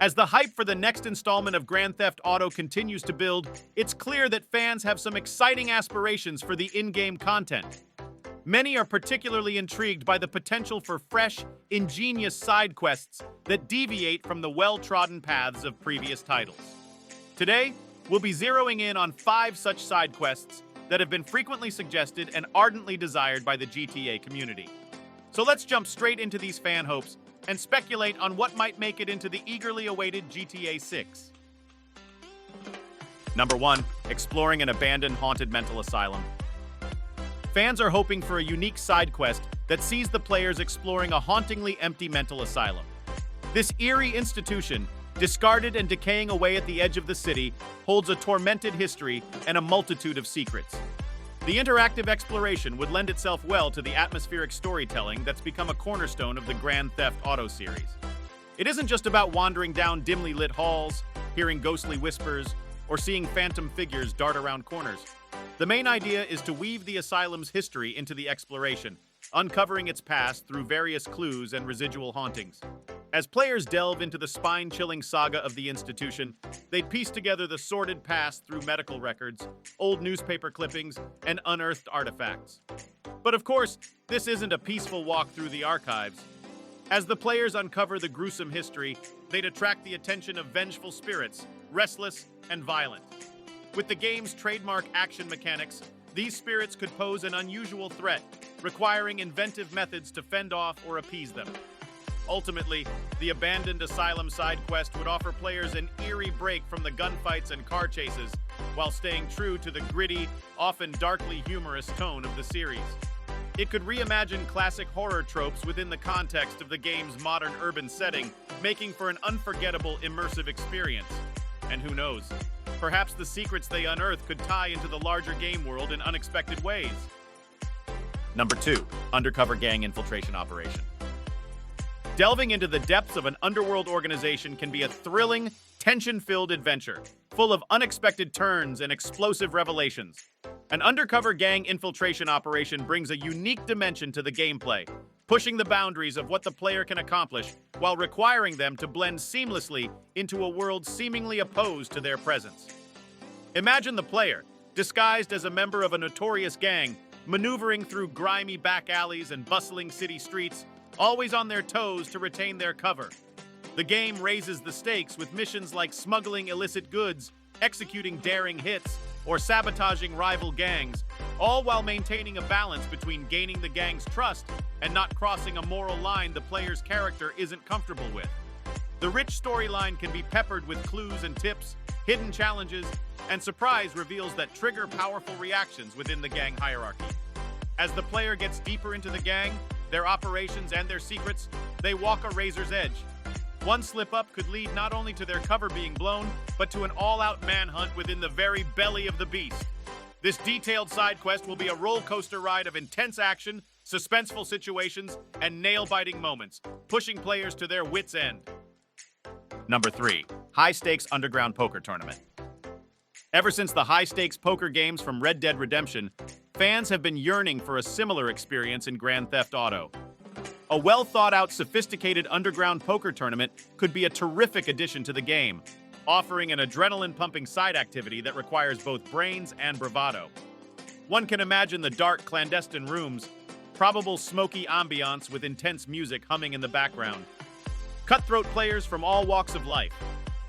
As the hype for the next installment of Grand Theft Auto continues to build, it's clear that fans have some exciting aspirations for the in-game content. Many are particularly intrigued by the potential for fresh, ingenious side quests that deviate from the well-trodden paths of previous titles. Today, we'll be zeroing in on 5 such side quests that have been frequently suggested and ardently desired by the GTA community. So let's jump straight into these fan hopes and speculate on what might make it into the eagerly awaited GTA 6. Number 1. Exploring an abandoned haunted mental asylum. Fans are hoping for a unique side quest that sees the players exploring a hauntingly empty mental asylum. This eerie institution, discarded and decaying away at the edge of the city, holds a tormented history and a multitude of secrets. The interactive exploration would lend itself well to the atmospheric storytelling that's become a cornerstone of the Grand Theft Auto series. It isn't just about wandering down dimly lit halls, hearing ghostly whispers, or seeing phantom figures dart around corners. The main idea is to weave the asylum's history into the exploration, uncovering its past through various clues and residual hauntings. As players delve into the spine-chilling saga of the institution, they'd piece together the sordid past through medical records, old newspaper clippings, and unearthed artifacts. But of course, this isn't a peaceful walk through the archives. As the players uncover the gruesome history, they'd attract the attention of vengeful spirits, restless and violent. With the game's trademark action mechanics, these spirits could pose an unusual threat, requiring inventive methods to fend off or appease them. Ultimately, the abandoned asylum side quest would offer players an eerie break from the gunfights and car chases, while staying true to the gritty, often darkly humorous tone of the series. It could reimagine classic horror tropes within the context of the game's modern urban setting, making for an unforgettable, immersive experience. And who knows, perhaps the secrets they unearth could tie into the larger game world in unexpected ways. Number 2. Undercover gang infiltration operation. Delving into the depths of an underworld organization can be a thrilling, tension-filled adventure, full of unexpected turns and explosive revelations. An undercover gang infiltration operation brings a unique dimension to the gameplay, pushing the boundaries of what the player can accomplish while requiring them to blend seamlessly into a world seemingly opposed to their presence. Imagine the player, disguised as a member of a notorious gang, maneuvering through grimy back alleys and bustling city streets, always on their toes to retain their cover. The game raises the stakes with missions like smuggling illicit goods, executing daring hits, or sabotaging rival gangs, all while maintaining a balance between gaining the gang's trust and not crossing a moral line the player's character isn't comfortable with. The rich storyline can be peppered with clues and tips, hidden challenges, and surprise reveals that trigger powerful reactions within the gang hierarchy. As the player gets deeper into the gang, their operations and their secrets, they walk a razor's edge. One slip-up could lead not only to their cover being blown, but to an all-out manhunt within the very belly of the beast. This detailed side quest will be a roller coaster ride of intense action, suspenseful situations, and nail-biting moments, pushing players to their wits' end. Number 3. High-stakes underground poker tournament. Ever since the high-stakes poker games from Red Dead Redemption, fans have been yearning for a similar experience in Grand Theft Auto. A well-thought-out, sophisticated underground poker tournament could be a terrific addition to the game, offering an adrenaline-pumping side activity that requires both brains and bravado. One can imagine the dark, clandestine rooms, probable smoky ambiance with intense music humming in the background. Cutthroat players from all walks of life,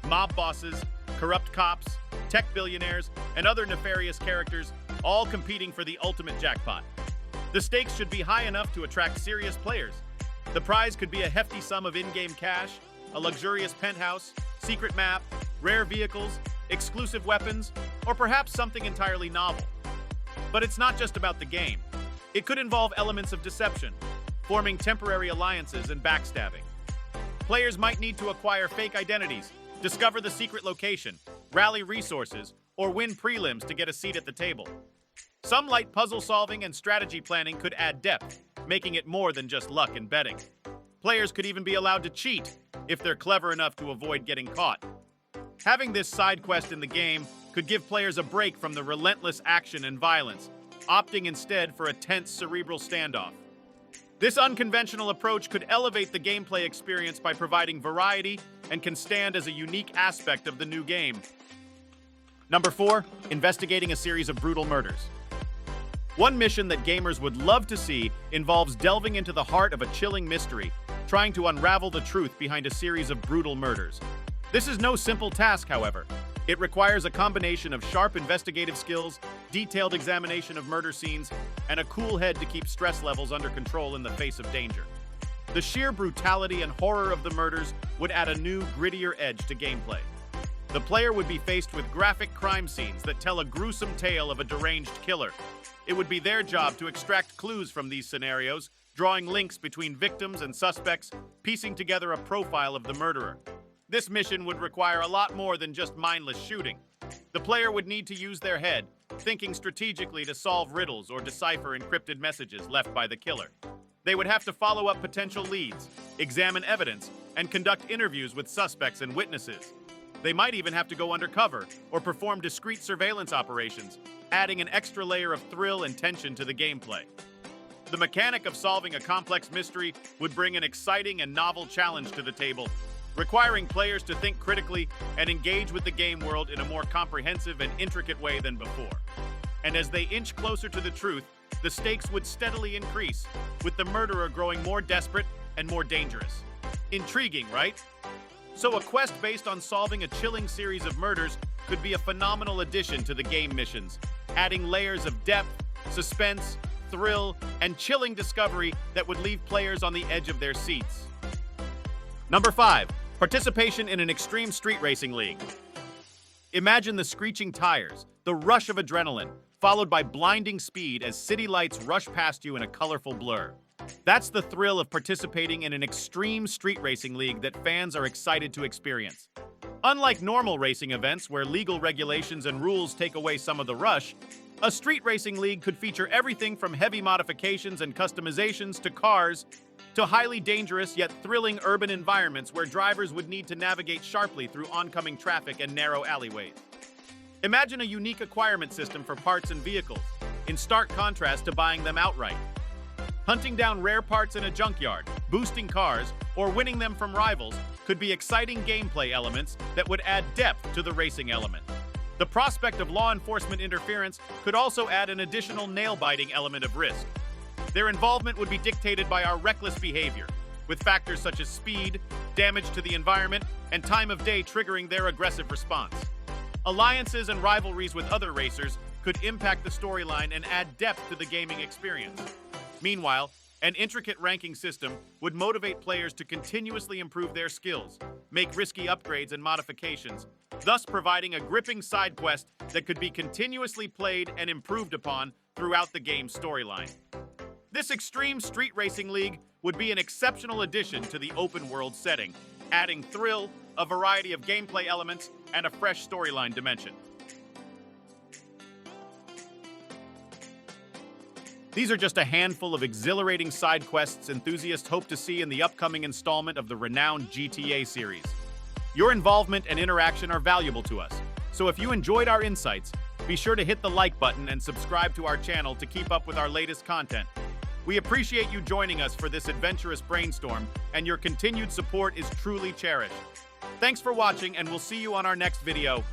mob bosses, corrupt cops, tech billionaires, and other nefarious characters, all competing for the ultimate jackpot. The stakes should be high enough to attract serious players. The prize could be a hefty sum of in-game cash, a luxurious penthouse, secret map, rare vehicles, exclusive weapons, or perhaps something entirely novel. But it's not just about the game. It could involve elements of deception, forming temporary alliances and backstabbing. Players might need to acquire fake identities, discover the secret location, rally resources, or win prelims to get a seat at the table. Some light puzzle solving and strategy planning could add depth, making it more than just luck and betting. Players could even be allowed to cheat if they're clever enough to avoid getting caught. Having this side quest in the game could give players a break from the relentless action and violence, opting instead for a tense cerebral standoff. This unconventional approach could elevate the gameplay experience by providing variety and can stand as a unique aspect of the new game. Number 4, investigating a series of brutal murders. One mission that gamers would love to see involves delving into the heart of a chilling mystery, trying to unravel the truth behind a series of brutal murders. This is no simple task, however. It requires a combination of sharp investigative skills, detailed examination of murder scenes, and a cool head to keep stress levels under control in the face of danger. The sheer brutality and horror of the murders would add a new, grittier edge to gameplay. The player would be faced with graphic crime scenes that tell a gruesome tale of a deranged killer. It would be their job to extract clues from these scenarios, drawing links between victims and suspects, piecing together a profile of the murderer. This mission would require a lot more than just mindless shooting. The player would need to use their head, thinking strategically to solve riddles or decipher encrypted messages left by the killer. They would have to follow up potential leads, examine evidence, and conduct interviews with suspects and witnesses. They might even have to go undercover or perform discreet surveillance operations, adding an extra layer of thrill and tension to the gameplay. The mechanic of solving a complex mystery would bring an exciting and novel challenge to the table, requiring players to think critically and engage with the game world in a more comprehensive and intricate way than before. And as they inch closer to the truth, the stakes would steadily increase, with the murderer growing more desperate and more dangerous. Intriguing, right? So a quest based on solving a chilling series of murders could be a phenomenal addition to the game missions, adding layers of depth, suspense, thrill, and chilling discovery that would leave players on the edge of their seats. Number 5, participation in an extreme street racing league. Imagine the screeching tires, the rush of adrenaline, followed by blinding speed as city lights rush past you in a colorful blur. That's the thrill of participating in an extreme street racing league that fans are excited to experience. Unlike normal racing events where legal regulations and rules take away some of the rush, a street racing league could feature everything from heavy modifications and customizations to cars, to highly dangerous yet thrilling urban environments where drivers would need to navigate sharply through oncoming traffic and narrow alleyways. Imagine a unique acquirement system for parts and vehicles, in stark contrast to buying them outright. Hunting down rare parts in a junkyard, boosting cars, or winning them from rivals could be exciting gameplay elements that would add depth to the racing element. The prospect of law enforcement interference could also add an additional nail-biting element of risk. Their involvement would be dictated by our reckless behavior, with factors such as speed, damage to the environment, and time of day triggering their aggressive response. Alliances and rivalries with other racers could impact the storyline and add depth to the gaming experience. Meanwhile, an intricate ranking system would motivate players to continuously improve their skills, make risky upgrades and modifications, thus providing a gripping side quest that could be continuously played and improved upon throughout the game's storyline. This extreme street racing league would be an exceptional addition to the open world setting, adding thrill, a variety of gameplay elements, and a fresh storyline dimension. These are just a handful of exhilarating side quests enthusiasts hope to see in the upcoming installment of the renowned GTA series. Your involvement and interaction are valuable to us, so if you enjoyed our insights, be sure to hit the like button and subscribe to our channel to keep up with our latest content. We appreciate you joining us for this adventurous brainstorm, and your continued support is truly cherished. Thanks for watching, and we'll see you on our next video.